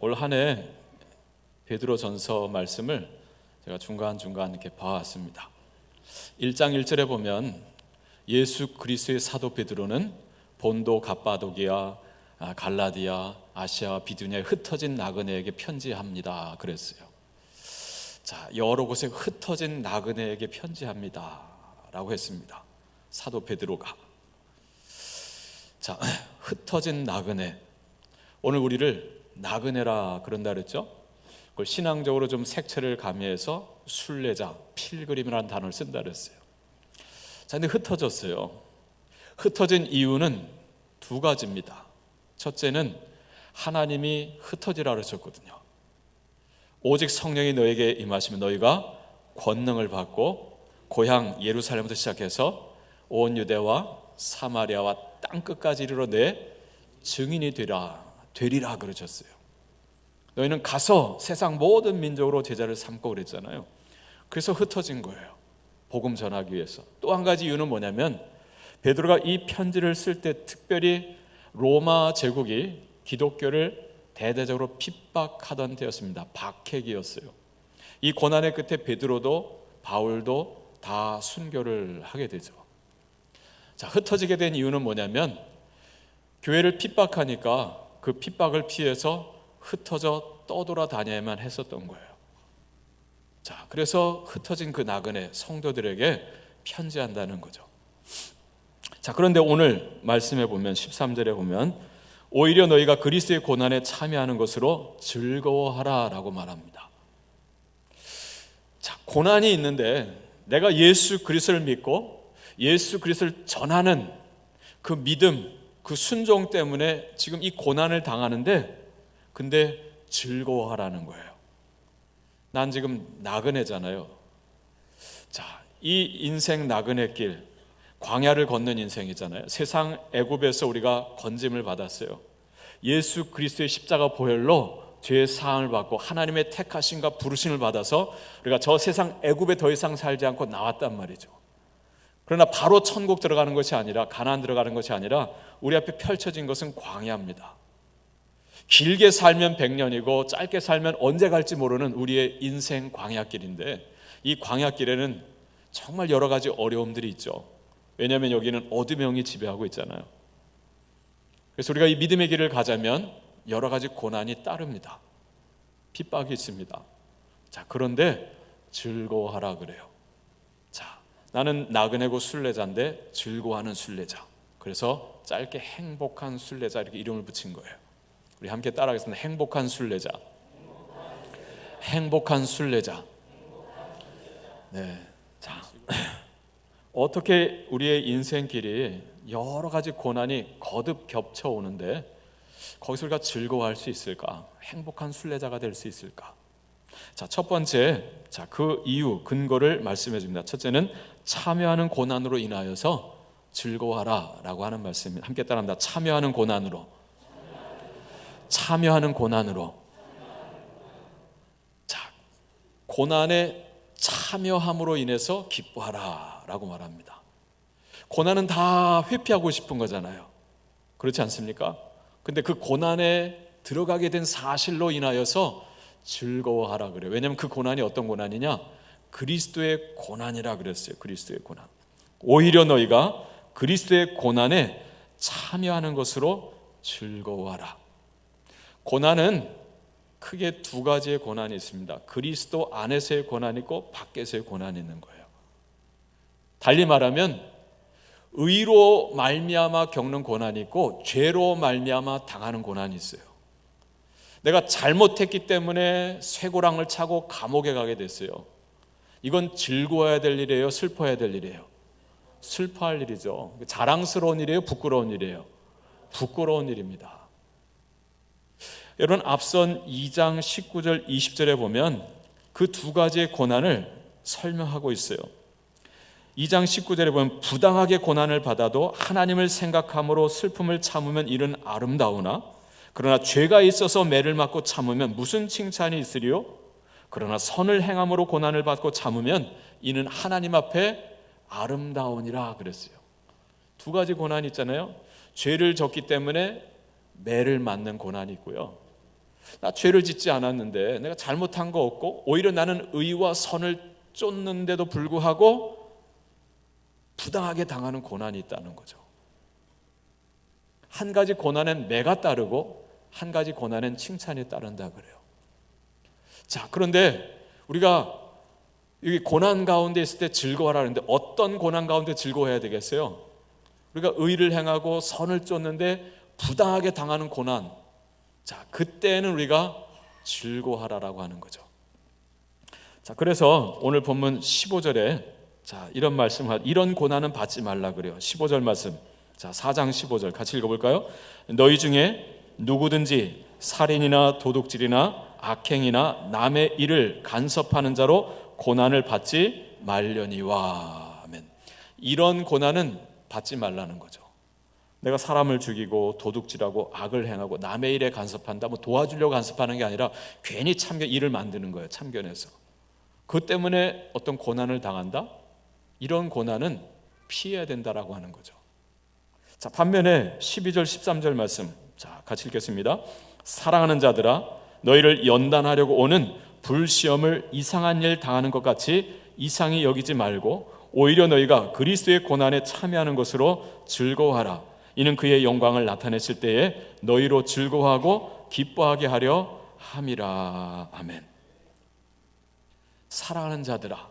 올 한 해 베드로전서 말씀을 제가 중간중간 이렇게 봐왔습니다. 1장 1절에 보면 예수 그리스도의 사도 베드로는 본도, 갑바도기아, 갈라디아, 아시아, 비두니아에 흩어진 나그네에게 편지합니다. 그랬어요. 자, 여러 곳에 흩어진 나그네에게 편지합니다. 라고 했습니다. 사도 베드로가. 자, 흩어진 나그네. 오늘 우리를 나그네라 그런다 그랬죠? 그걸 신앙적으로 좀 색채를 가미해서 순례자, 필그림이라는 단어를 쓴다 그랬어요. 자, 근데 흩어졌어요. 흩어진 이유는 두 가지입니다. 첫째는 하나님이 흩어지라 그러셨거든요. 오직 성령이 너에게 임하시면 너희가 권능을 받고 고향 예루살렘부터 시작해서 온 유대와 사마리아와 땅끝까지 이르러 내 증인이 되리라 그러셨어요. 너희는 가서 세상 모든 민족으로 제자를 삼고 그랬잖아요. 그래서 흩어진 거예요. 복음 전하기 위해서. 또 한 가지 이유는 뭐냐면 베드로가 이 편지를 쓸 때 특별히 로마 제국이 기독교를 대대적으로 핍박하던 때였습니다. 박해기였어요. 이 고난의 끝에 베드로도 바울도 다 순교를 하게 되죠. 자, 흩어지게 된 이유는 뭐냐면 교회를 핍박하니까 그 핍박을 피해서 흩어져 떠돌아다녀야만 했었던 거예요. 자, 그래서 흩어진 그 나그네 성도들에게 편지한다는 거죠. 자, 그런데 오늘 말씀해 보면 13절에 보면 오히려 너희가 그리스도의 고난에 참여하는 것으로 즐거워하라 라고 말합니다. 자, 고난이 있는데 내가 예수 그리스도를 믿고 예수 그리스도를 전하는 그 믿음, 그 순종 때문에 지금 이 고난을 당하는데 근데 즐거워하라는 거예요. 난 지금 나그네잖아요. 자, 이 인생 나그네길, 광야를 걷는 인생이잖아요. 세상 애굽에서 우리가 건짐을 받았어요. 예수 그리스도의 십자가 보혈로 죄의 사함을 받고 하나님의 택하심과 부르심을 받아서 우리가 저 세상 애굽에 더 이상 살지 않고 나왔단 말이죠. 그러나 바로 천국 들어가는 것이 아니라 가나안 들어가는 것이 아니라 우리 앞에 펼쳐진 것은 광야입니다. 길게 살면 100년이고 짧게 살면 언제 갈지 모르는 우리의 인생 광야길인데 이 광야길에는 정말 여러 가지 어려움들이 있죠. 왜냐하면 여기는 어둠이 지배하고 있잖아요. 그래서 우리가 이 믿음의 길을 가자면 여러 가지 고난이 따릅니다. 핍박이 있습니다. 자, 그런데 즐거워하라 그래요. 자, 나는 나그네고 순례자인데 즐거워하는 순례자. 그래서 짧게 행복한 순례자 이렇게 이름을 붙인 거예요. 우리 함께 따라하겠습니다. 행복한 순례자. 행복한 순례자. 네. 자, 어떻게 우리의 인생길이 여러 가지 고난이 거듭 겹쳐 오는데 거기서 우리가 즐거워할 수 있을까? 행복한 순례자가 될 수 있을까? 자, 첫 번째, 자, 그 이유, 근거를 말씀해 줍니다. 첫째는 참여하는 고난으로 인하여서 즐거워하라 라고 하는 말씀입니다. 함께 따라합니다. 참여하는 고난으로. 참여하는 고난으로. 자, 고난에 참여함으로 인해서 기뻐하라 라고 말합니다. 고난은 다 회피하고 싶은 거잖아요. 그렇지 않습니까? 근데 그 고난에 들어가게 된 사실로 인하여서 즐거워하라 그래요. 왜냐하면 그 고난이 어떤 고난이냐? 그리스도의 고난이라 그랬어요. 그리스도의 고난. 오히려 너희가 그리스도의 고난에 참여하는 것으로 즐거워하라. 고난은 크게 두 가지의 고난이 있습니다. 그리스도 안에서의 고난이 있고 밖에서의 고난이 있는 거예요. 달리 말하면 의로 말미암아 겪는 고난이 있고 죄로 말미암아 당하는 고난이 있어요. 내가 잘못했기 때문에 쇠고랑을 차고 감옥에 가게 됐어요. 이건 즐거워야 될 일이에요? 슬퍼해야 될 일이에요? 슬퍼할 일이죠. 자랑스러운 일이에요? 부끄러운 일이에요? 부끄러운 일입니다. 여러분, 앞선 2장 19절 20절에 보면 그 두 가지의 고난을 설명하고 있어요. 2장 19절에 보면 부당하게 고난을 받아도 하나님을 생각함으로 슬픔을 참으면 이는 아름다우나 그러나 죄가 있어서 매를 맞고 참으면 무슨 칭찬이 있으리요? 그러나 선을 행함으로 고난을 받고 참으면 이는 하나님 앞에 아름다우니라 그랬어요. 두 가지 고난이 있잖아요. 죄를 졌기 때문에 매를 맞는 고난이 있고요. 나 죄를 짓지 않았는데, 내가 잘못한 거 없고 오히려 나는 의와 선을 쫓는데도 불구하고 부당하게 당하는 고난이 있다는 거죠. 한 가지 고난엔 매가 따르고 한 가지 고난엔 칭찬이 따른다 그래요. 자, 그런데 우리가 이 고난 가운데 있을 때 즐거워하라 하는데 어떤 고난 가운데 즐거워해야 되겠어요? 우리가 의를 행하고 선을 쫓는데 부당하게 당하는 고난, 자, 그때는 우리가 즐거워하라라고 하는 거죠. 자, 그래서 오늘 본문 15절에 자, 이런 말씀을, 이런 고난은 받지 말라 그래요. 15절 말씀. 자, 4장 15절 같이 읽어볼까요? 너희 중에 누구든지 살인이나 도둑질이나 악행이나 남의 일을 간섭하는 자로 고난을 받지 말려니와. 아멘. 이런 고난은 받지 말라는 거죠. 내가 사람을 죽이고 도둑질하고 악을 행하고 남의 일에 간섭한다, 뭐 도와주려고 간섭하는 게 아니라 괜히 일을 만드는 거예요. 참견해서. 그 때문에 어떤 고난을 당한다? 이런 고난은 피해야 된다라고 하는 거죠. 자, 반면에 12절 13절 말씀, 자, 같이 읽겠습니다. 사랑하는 자들아, 너희를 연단하려고 오는 불시험을 이상한 일 당하는 것 같이 이상히 여기지 말고 오히려 너희가 그리스도의 고난에 참여하는 것으로 즐거워하라. 이는 그의 영광을 나타냈을 때에 너희로 즐거워하고 기뻐하게 하려 함이라. 아멘. 사랑하는 자들아,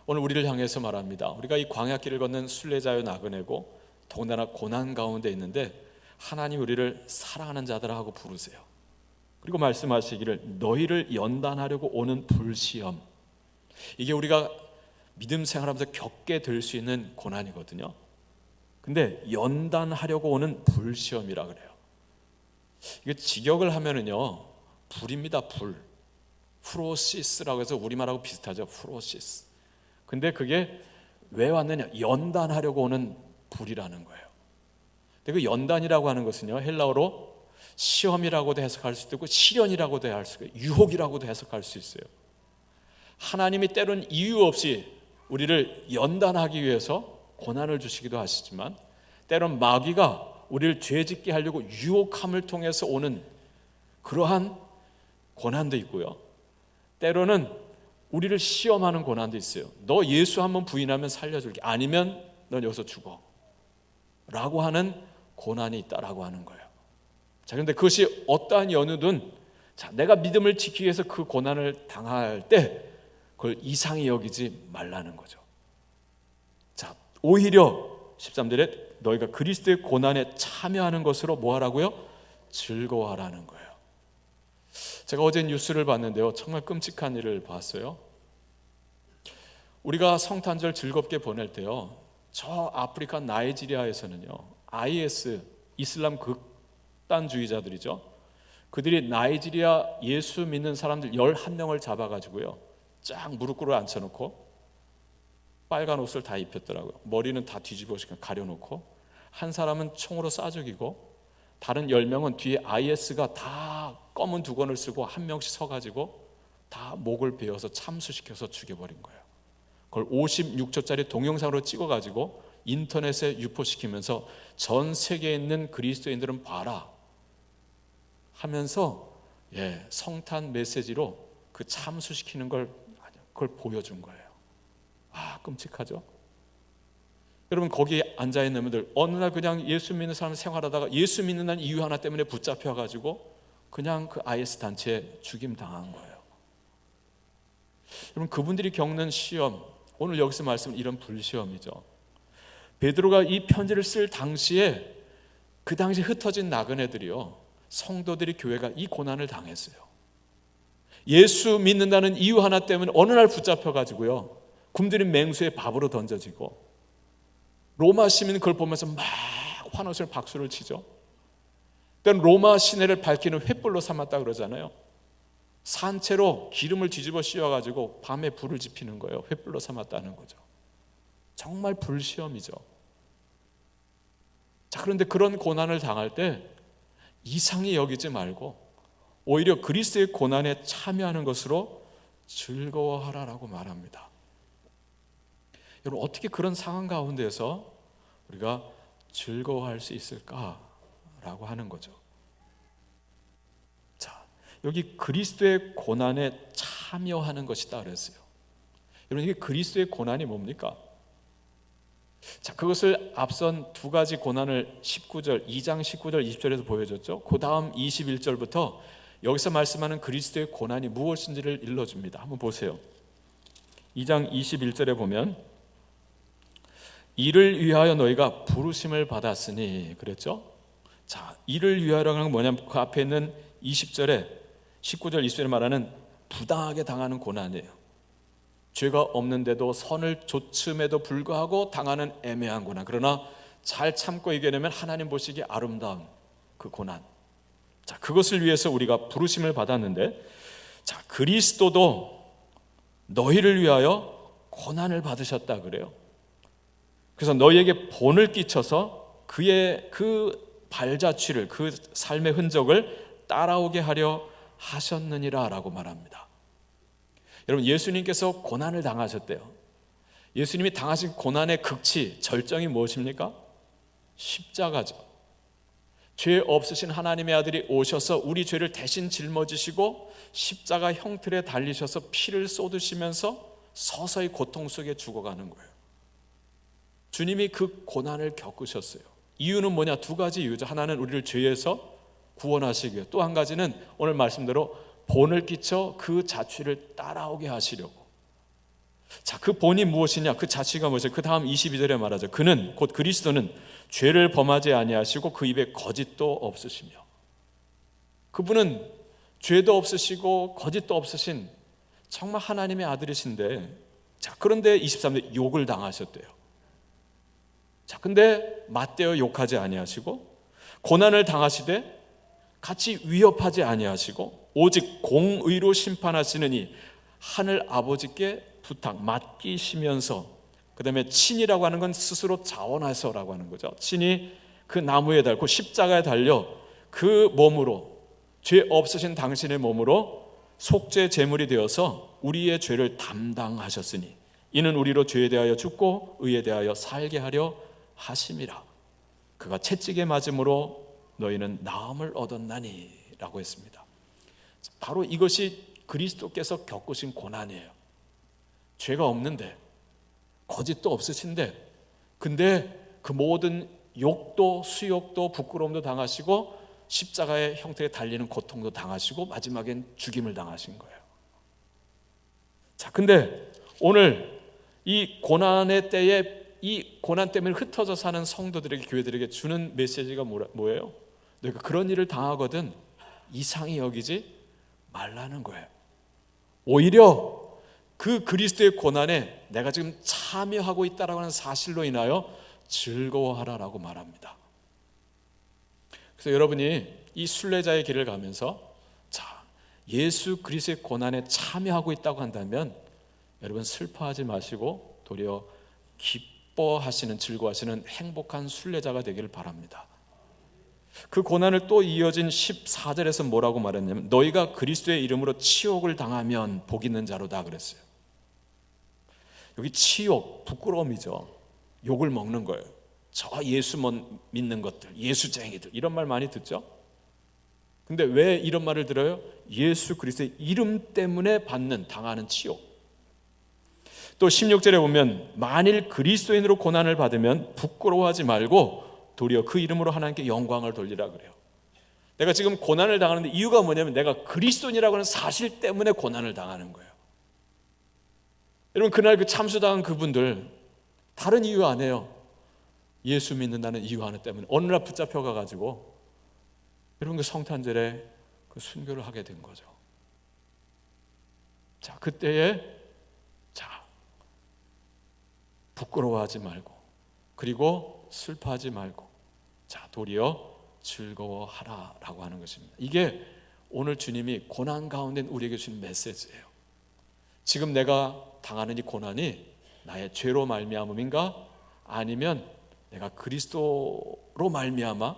오늘 우리를 향해서 말합니다. 우리가 이 광야길을 걷는 순례자여 나그네고 더군다나 고난 가운데 있는데 하나님 우리를 사랑하는 자들아 하고 부르세요. 그리고 말씀하시기를 너희를 연단하려고 오는 불시험, 이게 우리가 믿음 생활하면서 겪게 될 수 있는 고난이거든요. 근데 연단하려고 오는 불시험이라 그래요. 이게 직역을 하면은요, 불입니다. 불. 프로시스라고 해서 우리말하고 비슷하죠. 프로시스. 근데 그게 왜 왔느냐? 연단하려고 오는 불이라는 거예요. 근데 그 연단이라고 하는 것은요, 헬라어로 시험이라고도 해석할 수도 있고 시련이라고도 할 수 있고 유혹이라고도 해석할 수 있어요. 하나님이 때로는 이유 없이 우리를 연단하기 위해서 고난을 주시기도 하시지만 때로는 마귀가 우리를 죄짓게 하려고 유혹함을 통해서 오는 그러한 고난도 있고요, 때로는 우리를 시험하는 고난도 있어요. 너 예수 한번 부인하면 살려줄게, 아니면 넌 여기서 죽어 라고 하는 고난이 있다라고 하는 거예요. 자, 그런데 그것이 어떠한 연유든, 자, 내가 믿음을 지키기 위해서 그 고난을 당할 때 그걸 이상히 여기지 말라는 거죠. 자, 오히려 13절에 너희가 그리스도의 고난에 참여하는 것으로 뭐 하라고요? 즐거워하라는 거예요. 제가 어제 뉴스를 봤는데요, 정말 끔찍한 일을 봤어요. 우리가 성탄절 즐겁게 보낼 때요, 저 아프리카 나이지리아에서는요, IS, 이슬람 극단주의자들이죠, 그들이 나이지리아 예수 믿는 사람들 11명을 잡아가지고요, 쫙 무릎 꿇어 앉혀놓고 빨간 옷을 다 입혔더라고요. 머리는 다 뒤집어 가려놓고 한 사람은 총으로 쏴 죽이고 다른 10명은 뒤에 IS가 다 검은 두건을 쓰고 한 명씩 서가지고 다 목을 베어서 참수시켜서 죽여버린 거예요. 그걸 56초짜리 동영상으로 찍어가지고 인터넷에 유포시키면서 전 세계에 있는 그리스도인들은 봐라 하면서 성탄 메시지로 그 참수시키는 걸, 그걸 보여준 거예요. 아, 끔찍하죠? 여러분, 거기에 앉아있는 분들 어느 날 그냥 예수 믿는 사람 생활하다가 예수 믿는다는 이유 하나 때문에 붙잡혀가지고 그냥 그 IS 단체에 죽임당한 거예요. 여러분, 그분들이 겪는 시험, 오늘 여기서 말씀은 이런 불시험이죠. 베드로가 이 편지를 쓸 당시에 그 당시 흩어진 나그네들이요, 성도들이, 교회가 이 고난을 당했어요. 예수 믿는다는 이유 하나 때문에 어느 날 붙잡혀가지고요, 굶주린 맹수의 밥으로 던져지고, 로마 시민은 그걸 보면서 막 환호성 박수를 치죠. 그러니까 로마 시내를 밝히는 횃불로 삼았다 그러잖아요. 산채로 기름을 뒤집어 씌워가지고 밤에 불을 지피는 거예요. 횃불로 삼았다는 거죠. 정말 불시험이죠. 자, 그런데 그런 고난을 당할 때 이상히 여기지 말고 오히려 그리스도의 고난에 참여하는 것으로 즐거워하라라고 말합니다. 여러분, 어떻게 그런 상황 가운데서 우리가 즐거워할 수 있을까라고 하는 거죠. 자, 여기 그리스도의 고난에 참여하는 것이다 그랬어요. 여러분, 이게 그리스도의 고난이 뭡니까? 자, 그것을 앞선 두 가지 고난을 19절, 2장 19절, 20절에서 보여줬죠. 그 다음 21절부터 여기서 말씀하는 그리스도의 고난이 무엇인지를 일러줍니다. 한번 보세요. 2장 21절에 보면 이를 위하여 너희가 부르심을 받았으니 그랬죠. 자, 이를 위하여라는 건 뭐냐면 그 앞에 있는 20절에 19절 20절에 말하는 부당하게 당하는 고난이에요. 죄가 없는데도 선을 조침에도 불구하고 당하는 애매한 고난. 그러나 잘 참고 이겨내면 하나님 보시기에 아름다운 그 고난. 자, 그것을 위해서 우리가 부르심을 받았는데, 자, 그리스도도 너희를 위하여 고난을 받으셨다 그래요. 그래서 너희에게 본을 끼쳐서 그의 그 발자취를, 그 삶의 흔적을 따라오게 하려 하셨느니라 라고 말합니다. 여러분, 예수님께서 고난을 당하셨대요. 예수님이 당하신 고난의 극치, 절정이 무엇입니까? 십자가죠. 죄 없으신 하나님의 아들이 오셔서 우리 죄를 대신 짊어지시고 십자가 형틀에 달리셔서 피를 쏟으시면서 서서히 고통 속에 죽어가는 거예요. 주님이 그 고난을 겪으셨어요. 이유는 뭐냐? 두 가지 이유죠. 하나는 우리를 죄에서 구원하시기 위해, 또 한 가지는 오늘 말씀대로 본을 끼쳐 그 자취를 따라오게 하시려고. 자, 그 본이 무엇이냐? 그 자취가 무엇이냐? 그 다음 22절에 말하죠. 그는, 곧 그리스도는 죄를 범하지 아니하시고 그 입에 거짓도 없으시며. 그분은 죄도 없으시고 거짓도 없으신 정말 하나님의 아들이신데, 자, 그런데 23절 욕을 당하셨대요. 자, 근데 맞대어 욕하지 아니하시고 고난을 당하시되 같이 위협하지 아니하시고 오직 공의로 심판하시느니 하늘 아버지께 부탁 맡기시면서, 그 다음에 친이라고 하는 건 스스로 자원하셔라고 하는 거죠. 친이 그 나무에 달고 십자가에 달려 그 몸으로, 죄 없으신 당신의 몸으로 속죄 제물이 되어서 우리의 죄를 담당하셨으니 이는 우리로 죄에 대하여 죽고 의에 대하여 살게 하려 하심이라. 그가 채찍에 맞음으로 너희는 나음을 얻었나니 라고 했습니다. 바로 이것이 그리스도께서 겪으신 고난이에요. 죄가 없는데, 거짓도 없으신데, 근데 그 모든 욕도 수욕도 부끄러움도 당하시고 십자가의 형태에 달리는 고통도 당하시고 마지막엔 죽임을 당하신 거예요. 자, 근데 오늘 이 고난의 때에 이 고난 때문에 흩어져 사는 성도들에게, 교회들에게 주는 메시지가 뭐예요? 내가 그런 일을 당하거든 이상히 여기지 말라는 거예요. 오히려 그 그리스도의 고난에 내가 지금 참여하고 있다라고 하는 사실로 인하여 즐거워하라라고 말합니다. 그래서 여러분이 이 순례자의 길을 가면서 자, 예수 그리스도의 고난에 참여하고 있다고 한다면 여러분 슬퍼하지 마시고 도리어 기뻐하시는, 즐거워하시는 행복한 순례자가 되기를 바랍니다. 그 고난을 또 이어진 14절에서 뭐라고 말했냐면 너희가 그리스도의 이름으로 치욕을 당하면 복 있는 자로다 그랬어요. 여기 치욕, 부끄러움이죠. 욕을 먹는 거예요. 저 예수 믿는 것들, 예수쟁이들, 이런 말 많이 듣죠. 근데 왜 이런 말을 들어요? 예수 그리스도의 이름 때문에 당하는 치욕. 또 16절에 보면 만일 그리스도인으로 고난을 받으면 부끄러워하지 말고 도리어 그 이름으로 하나님께 영광을 돌리라 그래요. 내가 지금 고난을 당하는데 이유가 뭐냐면 내가 그리스도인이라고 하는 사실 때문에 고난을 당하는 거예요. 여러분, 그날 그 참수당한 그분들 다른 이유 안 해요. 예수 믿는다는 이유 하나 때문에 어느 날 붙잡혀 가가지고 여러분 그 성탄절에 그 순교를 하게 된 거죠. 자, 그때에 자, 부끄러워하지 말고 그리고 슬퍼하지 말고 자, 도리어 즐거워하라라고 하는 것입니다. 이게 오늘 주님이 고난 가운데 우리에게 주는 메시지예요. 지금 내가 당하는 이 고난이 나의 죄로 말미암음인가? 아니면 내가 그리스도로 말미암아,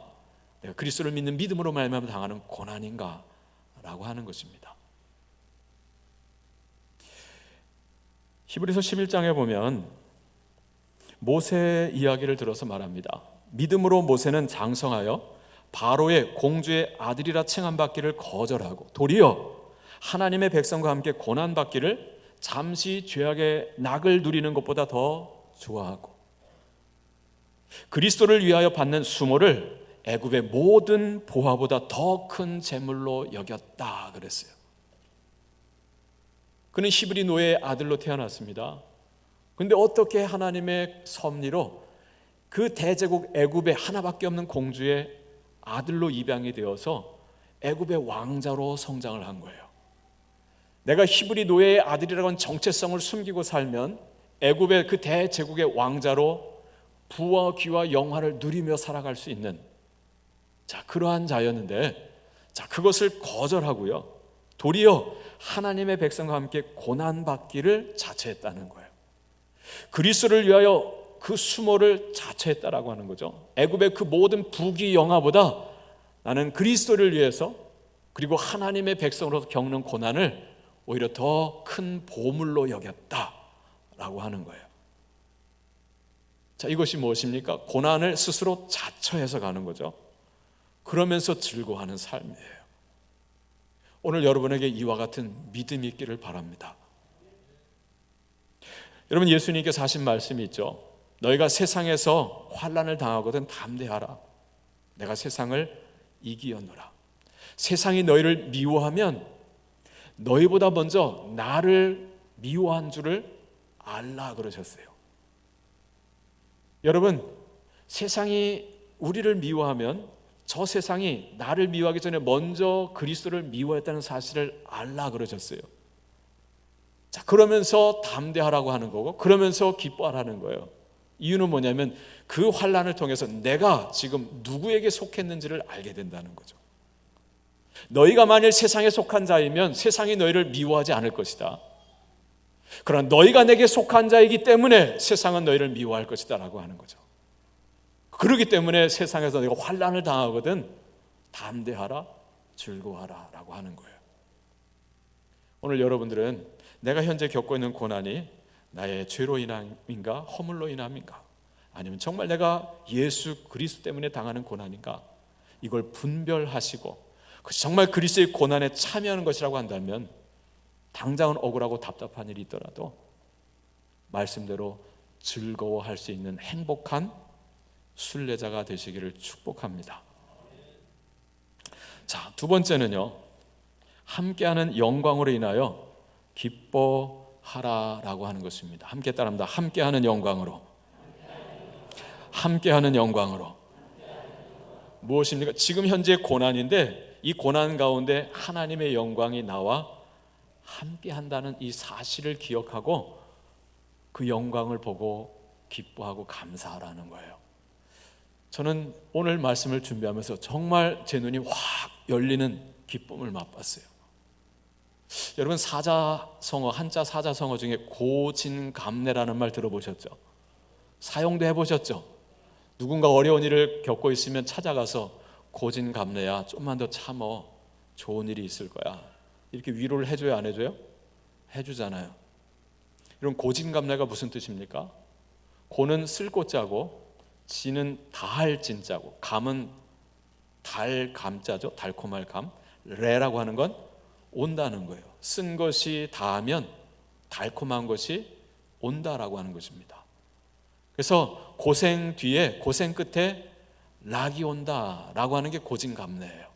내가 그리스도를 믿는 믿음으로 말미암아 당하는 고난인가? 라고 하는 것입니다. 히브리서 11장에 보면 모세 이야기를 들어서 말합니다. 믿음으로 모세는 장성하여 바로의 공주의 아들이라 칭함받기를 거절하고 도리어 하나님의 백성과 함께 고난받기를 잠시 죄악의 낙을 누리는 것보다 더 좋아하고 그리스도를 위하여 받는 수모를 애굽의 모든 보화보다 더 큰 재물로 여겼다 그랬어요. 그는 히브리 노예의 아들로 태어났습니다. 그런데 어떻게 하나님의 섭리로 그 대제국 애굽의 하나밖에 없는 공주의 아들로 입양이 되어서 애굽의 왕자로 성장을 한 거예요. 내가 히브리 노예의 아들이라고 하는 정체성을 숨기고 살면 애굽의 그 대제국의 왕자로 부와 귀와 영화를 누리며 살아갈 수 있는 그러한 자였는데 그것을 거절하고요. 도리어 하나님의 백성과 함께 고난받기를 자처했다는 거예요. 그리스도를 위하여 그 수모를 자처했다라고 하는 거죠. 애굽의 그 모든 부귀 영화보다 나는 그리스도를 위해서 그리고 하나님의 백성으로서 겪는 고난을 오히려 더 큰 보물로 여겼다라고 하는 거예요. 이것이 무엇입니까? 고난을 스스로 자처해서 가는 거죠. 그러면서 즐거워하는 삶이에요. 오늘 여러분에게 이와 같은 믿음이 있기를 바랍니다. 여러분, 예수님께서 하신 말씀이 있죠. 너희가 세상에서 환난을 당하거든 담대하라. 내가 세상을 이기었노라. 세상이 너희를 미워하면 너희보다 먼저 나를 미워한 줄을 알라 그러셨어요. 여러분, 세상이 우리를 미워하면 저 세상이 나를 미워하기 전에 먼저 그리스도를 미워했다는 사실을 알라 그러셨어요. 그러면서 담대하라고 하는 거고 그러면서 기뻐하라는 거예요. 이유는 뭐냐면 그 환난을 통해서 내가 지금 누구에게 속했는지를 알게 된다는 거죠. 너희가 만일 세상에 속한 자이면 세상이 너희를 미워하지 않을 것이다. 그러나 너희가 내게 속한 자이기 때문에 세상은 너희를 미워할 것이다 라고 하는 거죠. 그렇기 때문에 세상에서 너희가 환난을 당하거든 담대하라, 즐거워하라 라고 하는 거예요. 오늘 여러분들은 내가 현재 겪고 있는 고난이 나의 죄로 인함인가 허물로 인함인가 아니면 정말 내가 예수 그리스도 때문에 당하는 고난인가 이걸 분별하시고 정말 그리스도의 고난에 참여하는 것이라고 한다면 당장은 억울하고 답답한 일이 있더라도 말씀대로 즐거워할 수 있는 행복한 순례자가 되시기를 축복합니다. 두 번째는요, 함께하는 영광으로 인하여 기뻐하라라고 하는 것입니다. 함께 따라합니다. 함께하는 영광으로. 함께하는 영광으로. 무엇입니까? 지금 현재 고난인데 이 고난 가운데 하나님의 영광이 나와 함께한다는 이 사실을 기억하고 그 영광을 보고 기뻐하고 감사하라는 거예요. 저는 오늘 말씀을 준비하면서 정말 제 눈이 확 열리는 기쁨을 맛봤어요. 여러분, 사자성어, 한자 사자성어 중에 고진감래라는 말 들어보셨죠? 사용도 해보셨죠? 누군가 어려운 일을 겪고 있으면 찾아가서 고진감래야, 좀만 더 참어, 좋은 일이 있을 거야, 이렇게 위로를 해줘요, 안 해줘요? 해주잖아요. 이런 고진감래가 무슨 뜻입니까? 고는 쓸 고자고 진은 다할 진자고 감은 달 감자죠. 달콤할 감. 레라고 하는 건 온다는 거예요. 쓴 것이 다하면 달콤한 것이 온다라고 하는 것입니다. 그래서 고생 뒤에 고생 끝에 락이 온다라고 하는 게 고진감래예요.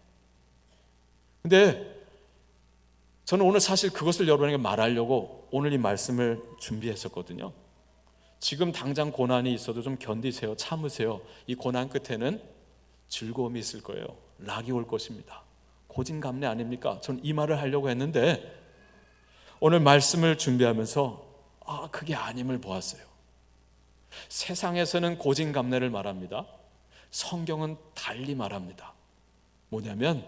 근데 저는 오늘 사실 그것을 여러분에게 말하려고 오늘 이 말씀을 준비했었거든요. 지금 당장 고난이 있어도 좀 견디세요. 참으세요. 이 고난 끝에는 즐거움이 있을 거예요. 락이 올 것입니다. 고진감래 아닙니까? 저는 이 말을 하려고 했는데 오늘 말씀을 준비하면서 그게 아님을 보았어요. 세상에서는 고진감래를 말합니다. 성경은 달리 말합니다. 뭐냐면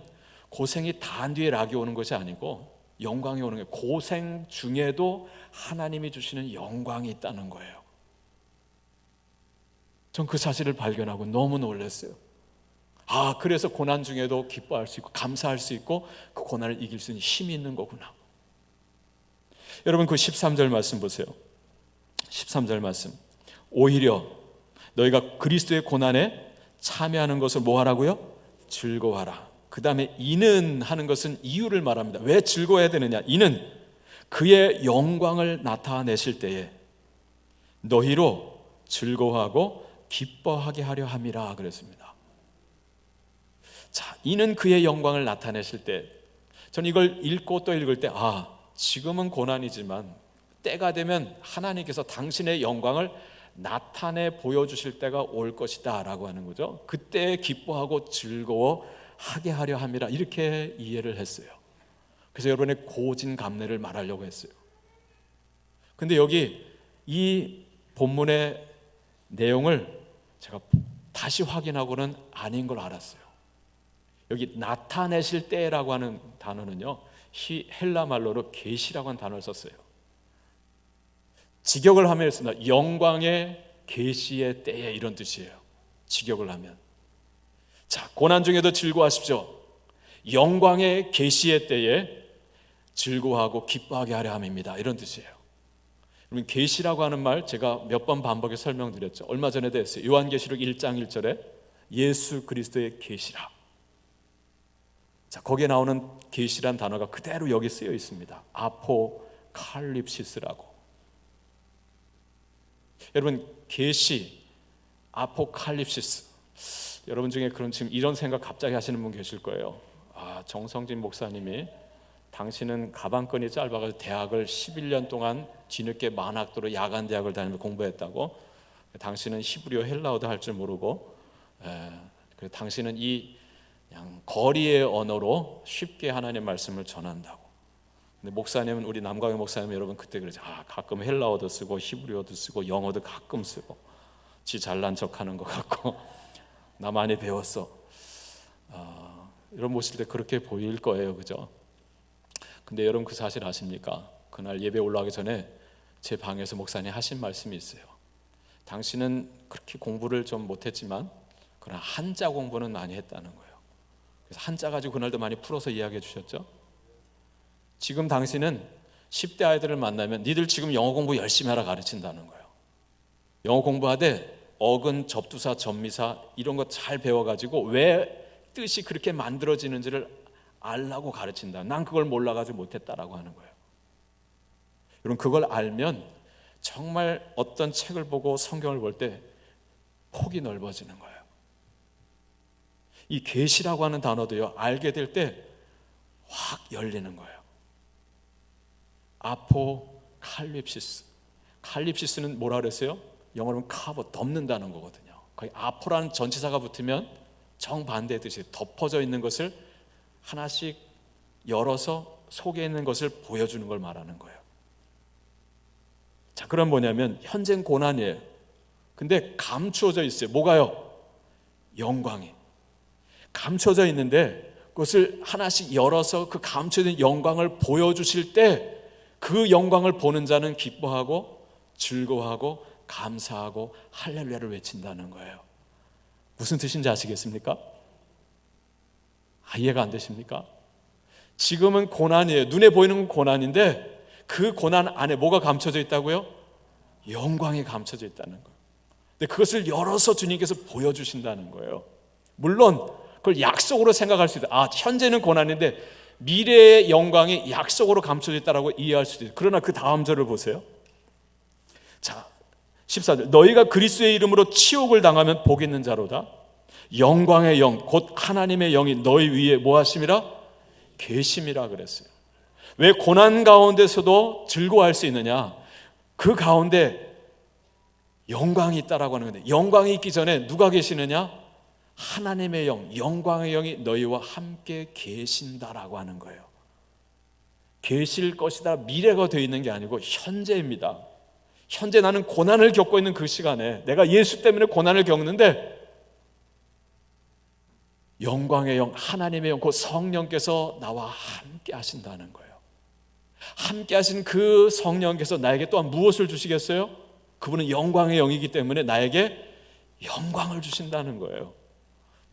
고생이 다한 뒤에 락이 오는 것이 아니고 영광이 오는 거예요. 고생 중에도 하나님이 주시는 영광이 있다는 거예요. 전 그 사실을 발견하고 너무 놀랐어요. 그래서 고난 중에도 기뻐할 수 있고 감사할 수 있고 그 고난을 이길 수 있는 힘이 있는 거구나. 여러분, 그 13절 말씀 보세요. 13절 말씀. 오히려 너희가 그리스도의 고난에 참여하는 것을 뭐 하라고요? 즐거워하라. 그 다음에 이는 하는 것은 이유를 말합니다. 왜 즐거워해야 되느냐? 이는 그의 영광을 나타내실 때에 너희로 즐거워하고 기뻐하게 하려 함이라 그랬습니다. 자, 이는 그의 영광을 나타내실 때, 저는 이걸 읽고 또 읽을 때 지금은 고난이지만 때가 되면 하나님께서 당신의 영광을 나타내 보여주실 때가 올 것이다 라고 하는 거죠. 그때 기뻐하고 즐거워하게 하려 함이라, 이렇게 이해를 했어요. 그래서 여러분의 고진감래를 말하려고 했어요. 근데 여기 이 본문의 내용을 제가 다시 확인하고는 아닌 걸 알았어요. 여기 나타내실 때라고 하는 단어는요, 헬라 말로로 계시라고 하는 단어를 썼어요. 직역을 하면 있습니다. 영광의 계시의 때에, 이런 뜻이에요. 직역을 하면. 자, 고난 중에도 즐거워하십시오. 영광의 계시의 때에 즐거워하고 기뻐하게 하려 함입니다. 이런 뜻이에요. 여러분, 계시라고 하는 말 제가 몇 번 반복해 설명드렸죠. 얼마 전에도 했어요. 요한계시록 1장 1절에 예수 그리스도의 계시라. 자, 거기에 나오는 계시란 단어가 그대로 여기 쓰여 있습니다. 아포칼립시스라고. 여러분, 계시, 아포칼립시스, 여러분 중에 그런 지금 이런 생각 갑자기 하시는 분 계실 거예요. 정성진 목사님이 당신은 가방끈이 짧아가지고 대학을 11년 동안 뒤늦게 만학도로 야간 대학을 다니며 공부했다고. 당신은 히브리어 헬라어도 할 줄 모르고, 그래서 당신은 이 그냥 거리의 언어로 쉽게 하나님의 말씀을 전한다고. 근데 목사님은, 우리 남광희 목사님 여러분 그때 그러죠. 가끔 헬라어도 쓰고 히브리어도 쓰고 영어도 가끔 쓰고 지 잘난 척하는 것 같고 나 많이 배웠어. 여러분 보실 때 그렇게 보일 거예요, 그죠? 근데 여러분 그 사실 아십니까? 그날 예배 올라가기 전에 제 방에서 목사님 하신 말씀이 있어요. 당신은 그렇게 공부를 좀 못했지만 그러나 한자 공부는 많이 했다는 거예요. 그래서 한자 가지고 그날도 많이 풀어서 이야기해 주셨죠. 지금 당신은 10대 아이들을 만나면 니들 지금 영어 공부 열심히 하라 가르친다는 거예요. 영어 공부하되 어근, 접두사, 접미사 이런 거 잘 배워가지고 왜 뜻이 그렇게 만들어지는지를 알라고 가르친다. 난 그걸 몰라가지고 못했다라고 하는 거예요. 여러분, 그걸 알면 정말 어떤 책을 보고 성경을 볼 때 폭이 넓어지는 거예요. 이 계시라고 하는 단어도요, 알게 될 때 확 열리는 거예요. 아포칼립시스. 칼립시스는 뭐라 그랬어요? 영어로 하면 커버, 덮는다는 거거든요. 거기 아포라는 전치사가 붙으면 정반대의 뜻이 덮어져 있는 것을 하나씩 열어서 속에 있는 것을 보여주는 걸 말하는 거예요. 자, 그럼 뭐냐면 현재는 고난이에요. 근데 감추어져 있어요. 뭐가요? 영광이 감춰져 있는데 그것을 하나씩 열어서 그 감춰진 영광을 보여주실 때 그 영광을 보는 자는 기뻐하고 즐거워하고 감사하고 할렐루야를 외친다는 거예요. 무슨 뜻인지 아시겠습니까? 이해가 안 되십니까? 지금은 고난이에요. 눈에 보이는 건 고난인데 그 고난 안에 뭐가 감춰져 있다고요? 영광이 감춰져 있다는 거예요. 근데 그것을 열어서 주님께서 보여주신다는 거예요. 물론 그걸 약속으로 생각할 수 있다. 현재는 고난인데 미래의 영광이 약속으로 감춰져 있다라고 이해할 수도 있어요. 그러나 그 다음 절을 보세요. 자, 14절. 너희가 그리스도의 이름으로 치욕을 당하면 복 있는 자로다. 영광의 영, 곧 하나님의 영이 너희 위에 뭐 하심이라? 계심이라 그랬어요. 왜 고난 가운데서도 즐거워할 수 있느냐? 그 가운데 영광이 있다라고 하는 건데, 영광이 있기 전에 누가 계시느냐? 하나님의 영, 영광의 영이 너희와 함께 계신다라고 하는 거예요. 계실 것이다, 미래가 되어 있는 게 아니고 현재입니다. 현재 나는 고난을 겪고 있는 그 시간에 내가 예수 때문에 고난을 겪는데 영광의 영, 하나님의 영, 그 성령께서 나와 함께 하신다는 거예요. 함께 하신 그 성령께서 나에게 또한 무엇을 주시겠어요? 그분은 영광의 영이기 때문에 나에게 영광을 주신다는 거예요.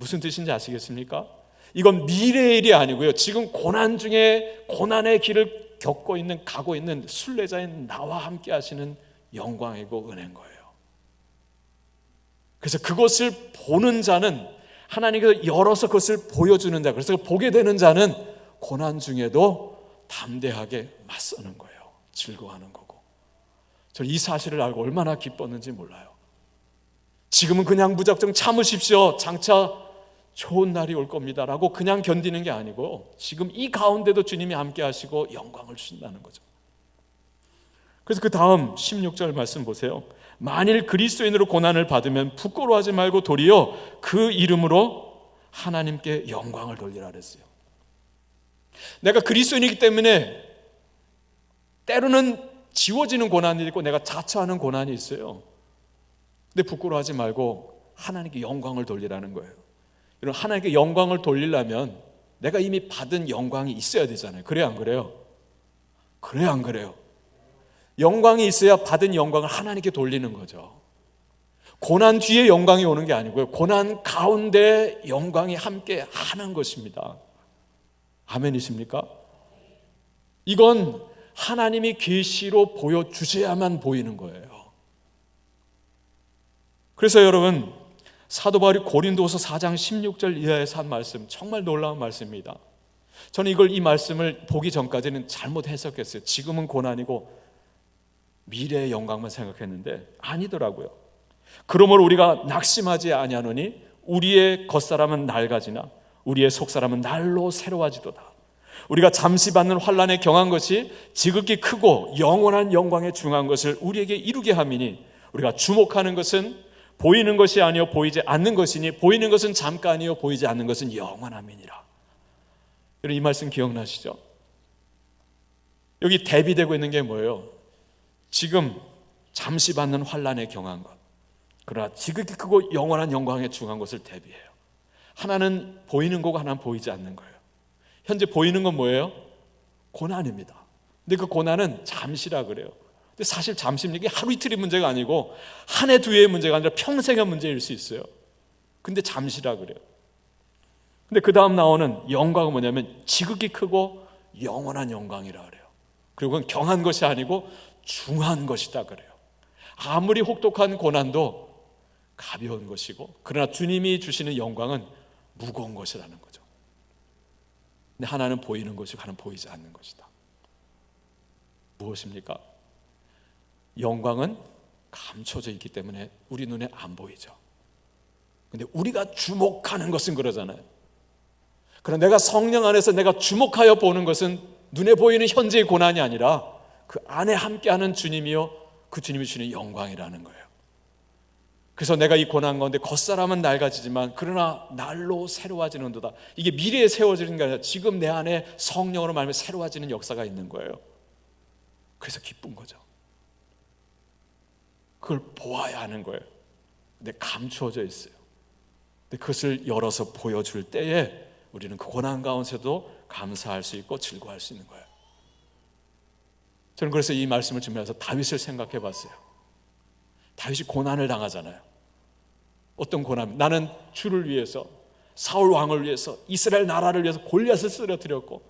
무슨 뜻인지 아시겠습니까? 이건 미래의 일이 아니고요, 지금 고난 중에 고난의 길을 겪고 있는, 가고 있는 순례자인 나와 함께 하시는 영광이고 은혜인 거예요. 그래서 그것을 보는 자는 하나님께서 열어서 그것을 보여주는 자, 그래서 보게 되는 자는 고난 중에도 담대하게 맞서는 거예요. 즐거워하는 거고. 저는 이 사실을 알고 얼마나 기뻤는지 몰라요. 지금은 그냥 무작정 참으십시오, 장차 좋은 날이 올 겁니다 라고 그냥 견디는 게 아니고, 지금 이 가운데도 주님이 함께 하시고 영광을 주신다는 거죠. 그래서 그 다음 16절 말씀 보세요. 만일 그리스도인으로 고난을 받으면 부끄러워하지 말고 도리어 그 이름으로 하나님께 영광을 돌리라 그랬어요. 내가 그리스도인이기 때문에 때로는 지워지는 고난이 있고 내가 자처하는 고난이 있어요. 근데 부끄러워하지 말고 하나님께 영광을 돌리라는 거예요. 이런 하나님께 영광을 돌리려면 내가 이미 받은 영광이 있어야 되잖아요. 그래요, 안 그래요? 그래요, 안 그래요? 영광이 있어야 받은 영광을 하나님께 돌리는 거죠. 고난 뒤에 영광이 오는 게 아니고요, 고난 가운데 영광이 함께 하는 것입니다. 아멘이십니까? 이건 하나님이 계시로 보여주셔야만 보이는 거예요. 그래서 여러분, 사도 바울이 고린도서 4장 16절 이하에서 한 말씀, 정말 놀라운 말씀입니다. 저는 이 말씀을 보기 전까지는 잘못 해석했어요. 지금은 고난이고 미래의 영광만 생각했는데 아니더라고요. 그러므로 우리가 낙심하지 아니하노니 우리의 겉사람은 낡아지나 우리의 속사람은 날로 새로워지도다. 우리가 잠시 받는 환난에 경한 것이 지극히 크고 영원한 영광에 중한 것을 우리에게 이루게 함이니 우리가 주목하는 것은 보이는 것이 아니요 보이지 않는 것이니 보이는 것은 잠깐이요 보이지 않는 것은 영원함이니라. 여러분, 이 말씀 기억나시죠? 여기 대비되고 있는 게 뭐예요? 지금 잠시 받는 환난에 경한 것, 그러나 지극히 크고 영원한 영광에 중한 것을 대비해요. 하나는 보이는 거고 하나는 보이지 않는 거예요. 현재 보이는 건 뭐예요? 고난입니다. 근데 그 고난은 잠시라 그래요. 근데 사실 잠시입니다. 이게 하루 이틀의 문제가 아니고 한 해 두 해의 문제가 아니라 평생의 문제일 수 있어요. 근데 잠시라 그래요. 근데 그 다음 나오는 영광은 뭐냐면 지극히 크고 영원한 영광이라 그래요. 그리고 그건 경한 것이 아니고 중한 것이다 그래요. 아무리 혹독한 고난도 가벼운 것이고, 그러나 주님이 주시는 영광은 무거운 것이라는 거죠. 근데 하나는 보이는 것이고 하나는 보이지 않는 것이다. 무엇입니까? 영광은 감춰져 있기 때문에 우리 눈에 안 보이죠. 근데 우리가 주목하는 것은 그러잖아요. 그러나 내가 성령 안에서 내가 주목하여 보는 것은 눈에 보이는 현재의 고난이 아니라 그 안에 함께하는 주님이요, 그 주님이 주시는 영광이라는 거예요. 그래서 내가 이 고난 가운데 겉사람은 낡아지지만 그러나 날로 새로워지는도다. 이게 미래에 세워지는 게 아니라 지금 내 안에 성령으로 말하면 새로워지는 역사가 있는 거예요. 그래서 기쁜 거죠. 그걸 보아야 하는 거예요. 근데 감추어져 있어요. 근데 그것을 열어서 보여줄 때에 우리는 그 고난 가운데서도 감사할 수 있고 즐거워할 수 있는 거예요. 저는 그래서 이 말씀을 준비해서 다윗을 생각해 봤어요. 다윗이 고난을 당하잖아요. 어떤 고난? 나는 주를 위해서, 사울 왕을 위해서, 이스라엘 나라를 위해서 골리앗을 쓰러뜨렸고,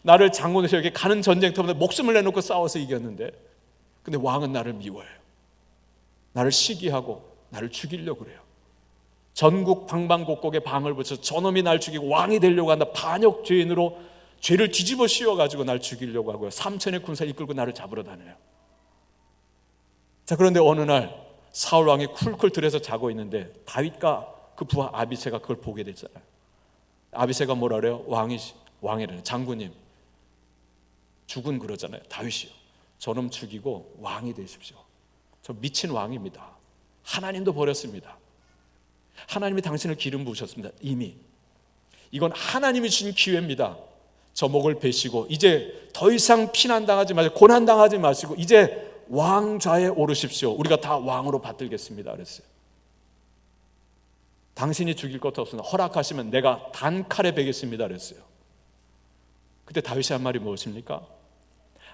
나를 장군에서 여기 가는 전쟁터마다 목숨을 내놓고 싸워서 이겼는데, 근데 왕은 나를 미워해요. 나를 시기하고 나를 죽이려고 그래요. 전국 방방곡곡에 방을 붙여서 저놈이 날 죽이고 왕이 되려고 한다. 반역 죄인으로 죄를 뒤집어 씌워가지고 날 죽이려고 하고요. 3천의 군사 이끌고 나를 잡으러 다녀요. 자, 그런데 어느 날 사울 왕이 쿨쿨 들여서 자고 있는데 다윗과 그 부하 아비새가 그걸 보게 됐잖아요. 아비새가 뭐라 그래요? 왕이래요. 장군님, 죽은 그러잖아요. 다윗이요. 저놈 죽이고 왕이 되십시오. 저 미친 왕입니다. 하나님도 버렸습니다. 하나님이 당신을 기름 부으셨습니다. 이미 이건 하나님이 주신 기회입니다. 저 목을 베시고 이제 더 이상 피난당하지 마시고 고난당하지 마시고 이제 왕좌에 오르십시오. 우리가 다 왕으로 받들겠습니다 그랬어요. 당신이 죽일 것도 없으나 허락하시면 내가 단칼에 베겠습니다 그랬어요. 그때 다윗이 한 말이 무엇입니까?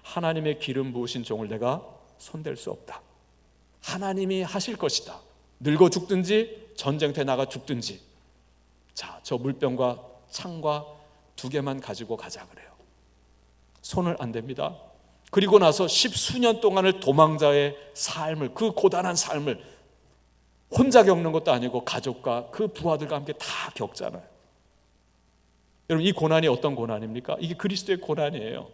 하나님의 기름 부으신 종을 내가 손댈 수 없다. 하나님이 하실 것이다. 늙어 죽든지 전쟁터에 나가 죽든지, 자, 저 물병과 창과 2개만 가지고 가자 그래요. 손을 안 댑니다. 그리고 나서 10수년 동안을 도망자의 삶을, 그 고단한 삶을 혼자 겪는 것도 아니고 가족과 그 부하들과 함께 다 겪잖아요. 여러분, 이 고난이 어떤 고난입니까? 이게 그리스도의 고난이에요.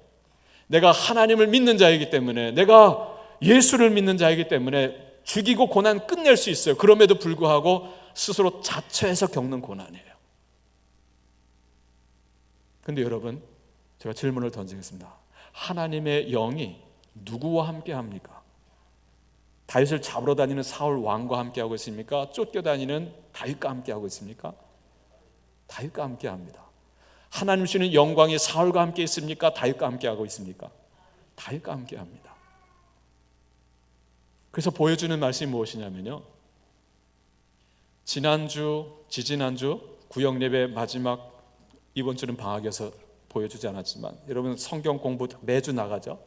내가 하나님을 믿는 자이기 때문에, 내가 예수를 믿는 자이기 때문에 죽이고 고난 끝낼 수 있어요. 그럼에도 불구하고 스스로 자처해서 겪는 고난이에요. 근데 여러분, 제가 질문을 던지겠습니다. 하나님의 영이 누구와 함께 합니까? 다윗을 잡으러 다니는 사울 왕과 함께 하고 있습니까? 쫓겨다니는 다윗과 함께 하고 있습니까? 다윗과 함께 합니다. 하나님 주시는 영광이 사울과 함께 있습니까? 다윗과 함께 하고 있습니까? 다윗과 함께 합니다. 그래서 보여주는 말씀이 무엇이냐면요, 지지난주 구역 예배 마지막, 이번 주는 방학이어서 보여주지 않았지만 여러분 성경 공부 매주 나가죠?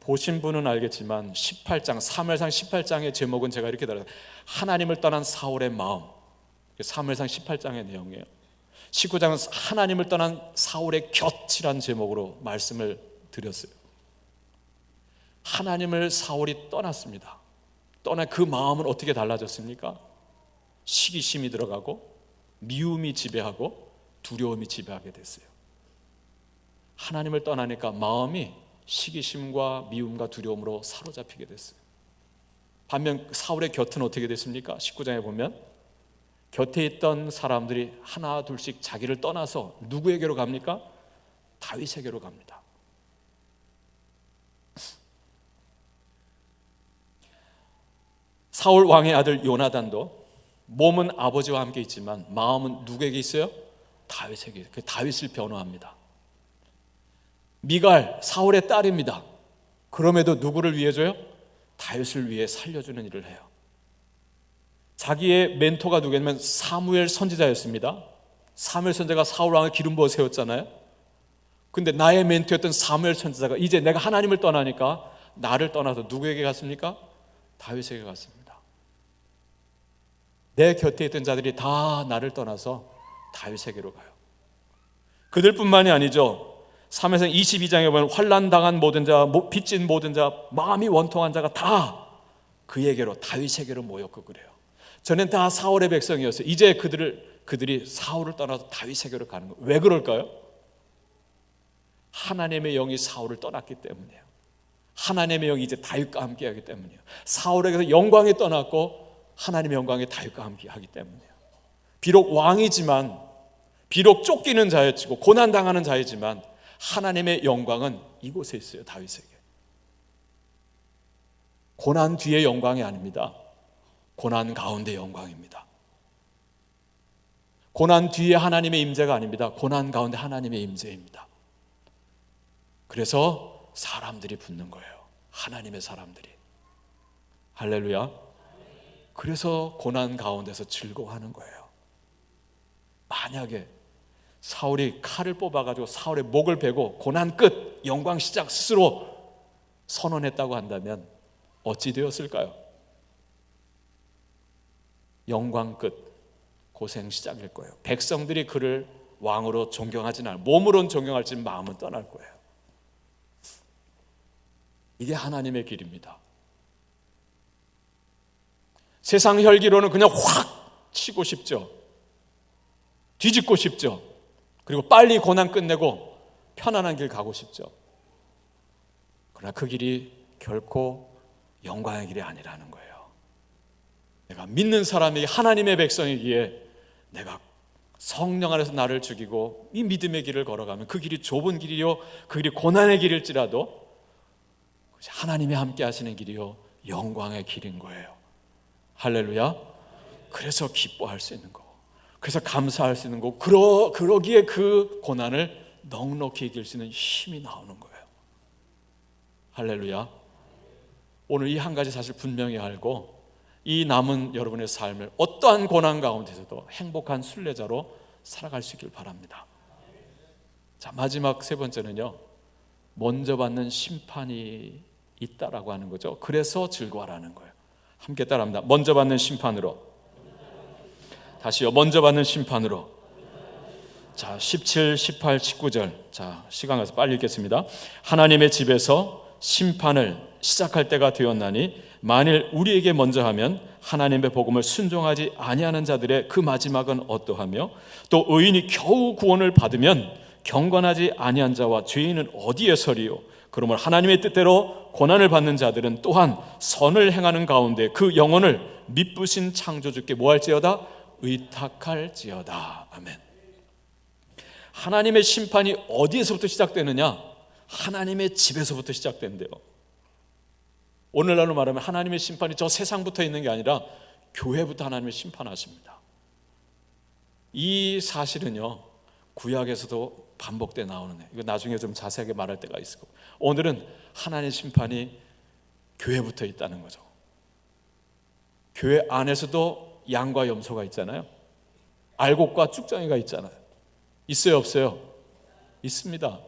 보신 분은 알겠지만 18장, 사무엘상 18장의 제목은 제가 이렇게 달아요. 하나님을 떠난 사울의 마음. 사무엘상 18장의 내용이에요. 19장은 하나님을 떠난 사울의 곁이란 제목으로 말씀을 드렸어요. 하나님을 사울이 떠났습니다. 떠난 그 마음은 어떻게 달라졌습니까? 시기심이 들어가고 미움이 지배하고 두려움이 지배하게 됐어요. 하나님을 떠나니까 마음이 시기심과 미움과 두려움으로 사로잡히게 됐어요. 반면 사울의 곁은 어떻게 됐습니까? 19장에 보면 곁에 있던 사람들이 하나 둘씩 자기를 떠나서 누구에게로 갑니까? 다윗에게로 갑니다. 사울 왕의 아들 요나단도 몸은 아버지와 함께 있지만 마음은 누구에게 있어요? 다윗에게. 그 다윗을 변호합니다. 미갈, 사울의 딸입니다. 그럼에도 누구를 위해 줘요? 다윗을 위해 살려주는 일을 해요. 자기의 멘토가 누구냐면 사무엘 선지자였습니다. 사무엘 선지자가 사울 왕을 기름 부어 세웠잖아요. 근데 나의 멘토였던 사무엘 선지자가 이제 내가 하나님을 떠나니까 나를 떠나서 누구에게 갔습니까? 다윗에게 갔습니다. 내 곁에 있던 자들이 다 나를 떠나서 다윗에게로 가요. 그들뿐만이 아니죠. 사무엘상 22장에 보면 환난당한 모든 자, 빚진 모든 자, 마음이 원통한 자가 다 그에게로, 다윗에게로 모였고 그래요. 전엔 다 사울의 백성이었어요. 이제 그들이 사울을 떠나서 다윗에게로 가는 거예요. 왜 그럴까요? 하나님의 영이 사울을 떠났기 때문이에요. 하나님의 영이 이제 다윗과 함께하기 때문이에요. 사울에게서 영광이 떠났고 하나님의 영광이 다윗과 함께하기 때문이에요. 비록 왕이지만, 비록 쫓기는 자였고 고난당하는 자이지만 하나님의 영광은 이곳에 있어요. 다윗에게. 고난 뒤의 영광이 아닙니다. 고난 가운데 영광입니다. 고난 뒤에 하나님의 임재가 아닙니다. 고난 가운데 하나님의 임재입니다. 그래서 사람들이 붙는 거예요. 하나님의 사람들이. 할렐루야. 그래서 고난 가운데서 즐거워하는 거예요. 만약에 사울이 칼을 뽑아가지고 사울의 목을 베고 고난 끝, 영광 시작 스스로 선언했다고 한다면 어찌 되었을까요? 영광 끝, 고생 시작일 거예요. 백성들이 그를 왕으로 존경하진 않아요. 몸으로는 존경할지만 마음은 떠날 거예요. 이게 하나님의 길입니다. 세상 혈기로는 그냥 확 치고 싶죠. 뒤집고 싶죠. 그리고 빨리 고난 끝내고 편안한 길 가고 싶죠. 그러나 그 길이 결코 영광의 길이 아니라는 거예요. 내가 믿는 사람이 하나님의 백성이기에 내가 성령 안에서 나를 죽이고 이 믿음의 길을 걸어가면 그 길이 좁은 길이요, 그 길이 고난의 길일지라도 하나님이 함께 하시는 길이요, 영광의 길인 거예요. 할렐루야. 그래서 기뻐할 수 있는 거고, 그래서 감사할 수 있는 거고, 그러기에 그 고난을 넉넉히 이길 수 있는 힘이 나오는 거예요. 할렐루야. 오늘 이 한 가지 사실 분명히 알고 이 남은 여러분의 삶을 어떠한 고난 가운데서도 행복한 순례자로 살아갈 수 있길 바랍니다. 자, 마지막 세 번째는요, 먼저 받는 심판이 있다라고 하는 거죠. 그래서 즐거워하라는 거예요. 함께 따라합니다. 먼저 받는 심판으로. 다시요. 먼저 받는 심판으로. 자, 17, 18, 19절. 자, 시간 가서 빨리 읽겠습니다. 하나님의 집에서 심판을 시작할 때가 되었나니 만일 우리에게 먼저 하면 하나님의 복음을 순종하지 아니하는 자들의 그 마지막은 어떠하며 또 의인이 겨우 구원을 받으면 경건하지 아니한 자와 죄인은 어디에 서리요? 그러므로 하나님의 뜻대로 고난을 받는 자들은 또한 선을 행하는 가운데 그 영혼을 미쁘신 창조주께 뭐할지어다? 의탁할지어다. 아멘. 하나님의 심판이 어디에서부터 시작되느냐? 하나님의 집에서부터 시작된대요. 오늘날로 말하면 하나님의 심판이 저 세상부터 있는 게 아니라 교회부터 하나님의 심판하십니다. 이 사실은요, 구약에서도 반복돼 나오는 거예요. 이거 나중에 좀 자세하게 말할 때가 있을 거고, 오늘은 하나님의 심판이 교회부터 있다는 거죠. 교회 안에서도 양과 염소가 있잖아요. 알곡과 쭉정이가 있잖아요. 있어요, 없어요? 있습니다.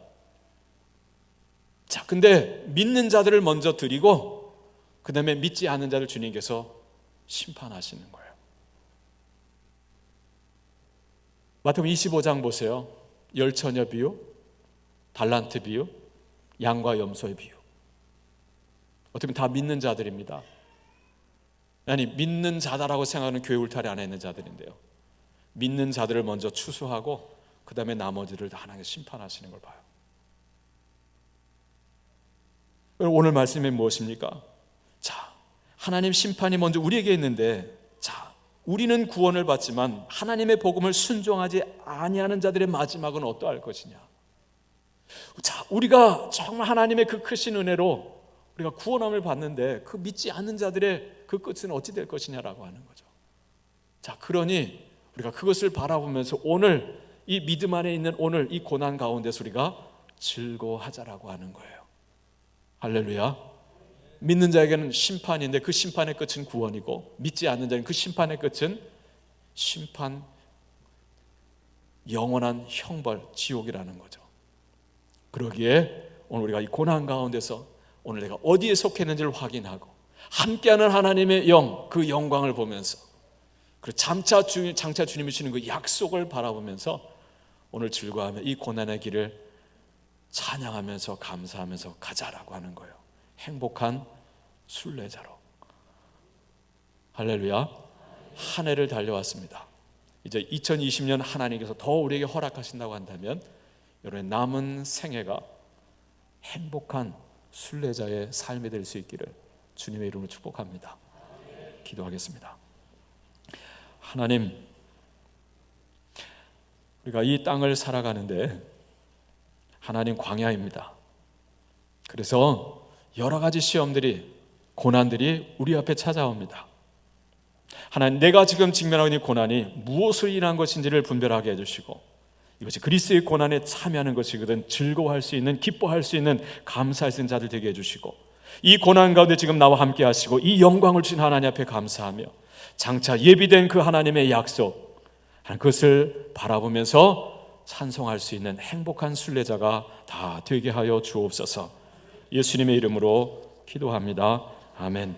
자, 근데 믿는 자들을 먼저 드리고 그 다음에 믿지 않는 자를 주님께서 심판하시는 거예요. 마태복음 25장 보세요. 열처녀 비유, 달란트 비유, 양과 염소의 비유. 어떻게 보면 다 믿는 자들입니다. 아니, 믿는 자다라고 생각하는 교회 울타리 안에 있는 자들인데요, 믿는 자들을 먼저 추수하고 그 다음에 나머지를 다 하나님께서 심판하시는 걸 봐요. 오늘 말씀이 무엇입니까? 자, 하나님 심판이 먼저 우리에게 있는데, 자, 우리는 구원을 받지만 하나님의 복음을 순종하지 아니하는 자들의 마지막은 어떠할 것이냐. 자, 우리가 정말 하나님의 그 크신 은혜로 우리가 구원함을 받는데 그 믿지 않는 자들의 그 끝은 어찌 될 것이냐라고 하는 거죠. 자, 그러니 우리가 그것을 바라보면서 오늘 이 믿음 안에 있는 오늘 이 고난 가운데서 우리가 즐거워하자라고 하는 거예요. 할렐루야. 믿는 자에게는 심판인데 그 심판의 끝은 구원이고, 믿지 않는 자는 그 심판의 끝은 심판, 영원한 형벌, 지옥이라는 거죠. 그러기에 오늘 우리가 이 고난 가운데서 오늘 내가 어디에 속했는지를 확인하고 함께하는 하나님의 영, 그 영광을 보면서, 그리고 장차 주님이 주시는 그 약속을 바라보면서 오늘 즐거워하며 이 고난의 길을 찬양하면서 감사하면서 가자라고 하는 거예요. 행복한 순례자로. 할렐루야. 한 해를 달려왔습니다. 이제 2020년 하나님께서 더 우리에게 허락하신다고 한다면 여러분의 남은 생애가 행복한 순례자의 삶이 될 수 있기를 주님의 이름으로 축복합니다. 기도하겠습니다. 하나님, 우리가 이 땅을 살아가는데 하나님 광야입니다. 그래서 여러 가지 시험들이, 고난들이 우리 앞에 찾아옵니다. 하나님, 내가 지금 직면하고 있는 고난이 무엇을 인한 것인지를 분별하게 해주시고, 이것이 그리스도의 고난에 참여하는 것이거든 즐거워할 수 있는, 기뻐할 수 있는, 감사할 수 있는 자들 되게 해주시고, 이 고난 가운데 지금 나와 함께 하시고 이 영광을 주신 하나님 앞에 감사하며 장차 예비된 그 하나님의 약속, 그것을 바라보면서 찬송할 수 있는 행복한 순례자가 다 되게 하여 주옵소서. 예수님의 이름으로 기도합니다. 아멘.